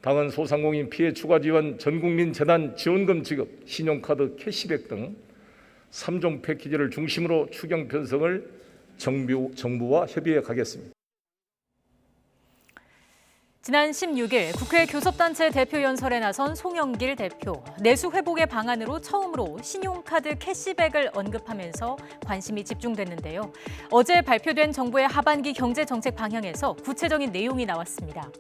당은 소상공인 피해 추가 지원, 전국민 재난 지원금 지급, 신용카드 캐시백 등 3종 패키지를 중심으로 추경 편성을 정부와 협의해 가겠습니다. 지난 16일 국회 교섭단체 대표연설에 나선 송영길 대표. 내수 회복의 방안으로 처음으로 신용카드 캐시백을 언급하면서 관심이 집중됐는데요. 어제 발표된 정부의 하반기 경제정책 방향에서 구체적인 내용이 나왔습니다.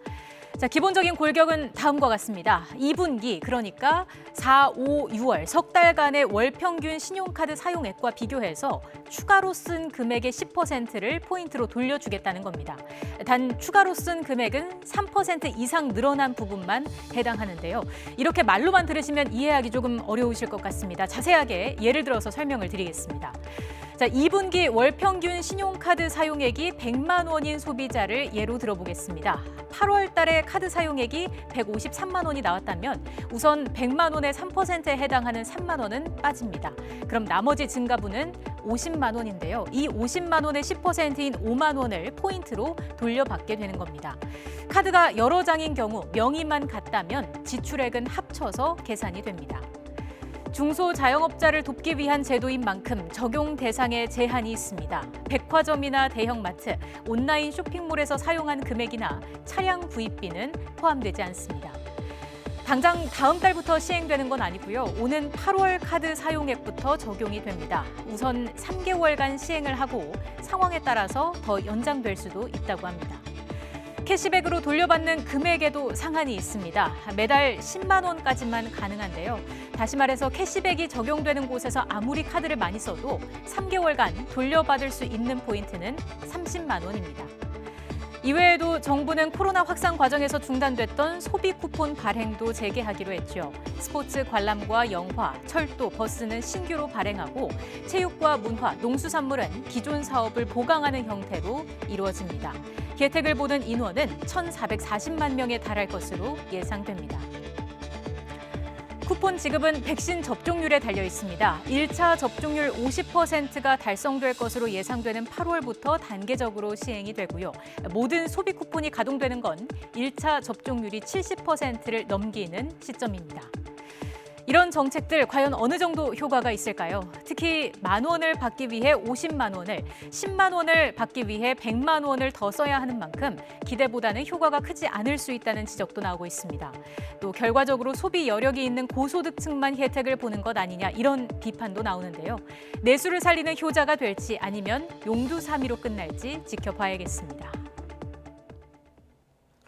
자, 기본적인 골격은 다음과 같습니다. 2분기, 그러니까 4, 5, 6월 석 달간의 월 평균 신용카드 사용액과 비교해서 추가로 쓴 금액의 10%를 포인트로 돌려주겠다는 겁니다. 단 추가로 쓴 금액은 3% 이상 늘어난 부분만 해당하는데요. 이렇게 말로만 들으시면 이해하기 조금 어려우실 것 같습니다. 자세하게 예를 들어서 설명을 드리겠습니다. 자, 2분기 월 평균 신용카드 사용액이 100만 원인 소비자를 예로 들어보겠습니다. 8월 달에 카드 사용액이 153만 원이 나왔다면 우선 100만 원의 3%에 해당하는 3만 원은 빠집니다. 그럼 나머지 증가분은 50만 원인데요. 이 50만 원의 10%인 5만 원을 포인트로 돌려받게 되는 겁니다. 카드가 여러 장인 경우 명의만 같다면 지출액은 합쳐서 계산이 됩니다. 중소자영업자를 돕기 위한 제도인 만큼 적용 대상에 제한이 있습니다. 백화점이나 대형마트, 온라인 쇼핑몰에서 사용한 금액이나 차량 구입비는 포함되지 않습니다. 당장 다음 달부터 시행되는 건 아니고요. 오는 8월 카드 사용액부터 적용이 됩니다. 우선 3개월간 시행을 하고 상황에 따라서 더 연장될 수도 있다고 합니다. 캐시백으로 돌려받는 금액에도 상한이 있습니다. 매달 10만 원까지만 가능한데요. 다시 말해서 캐시백이 적용되는 곳에서 아무리 카드를 많이 써도 3개월간 돌려받을 수 있는 포인트는 30만 원입니다. 이외에도 정부는 코로나 확산 과정에서 중단됐던 소비 쿠폰 발행도 재개하기로 했죠. 스포츠 관람과 영화, 철도, 버스는 신규로 발행하고 체육과 문화, 농수산물은 기존 사업을 보강하는 형태로 이루어집니다. 혜택을 보는 인원은 1,440만 명에 달할 것으로 예상됩니다. 쿠폰 지급은 백신 접종률에 달려 있습니다. 1차 접종률 50%가 달성될 것으로 예상되는 8월부터 단계적으로 시행이 되고요. 모든 소비 쿠폰이 가동되는 건 1차 접종률이 70%를 넘기는 시점입니다. 이런 정책들 과연 어느 정도 효과가 있을까요? 특히 10,000원을 받기 위해 50만 원을, 10만 원을 받기 위해 100만 원을 더 써야 하는 만큼 기대보다는 효과가 크지 않을 수 있다는 지적도 나오고 있습니다. 또 결과적으로 소비 여력이 있는 고소득층만 혜택을 보는 것 아니냐 이런 비판도 나오는데요. 내수를 살리는 효자가 될지 아니면 용두사미로 끝날지 지켜봐야겠습니다.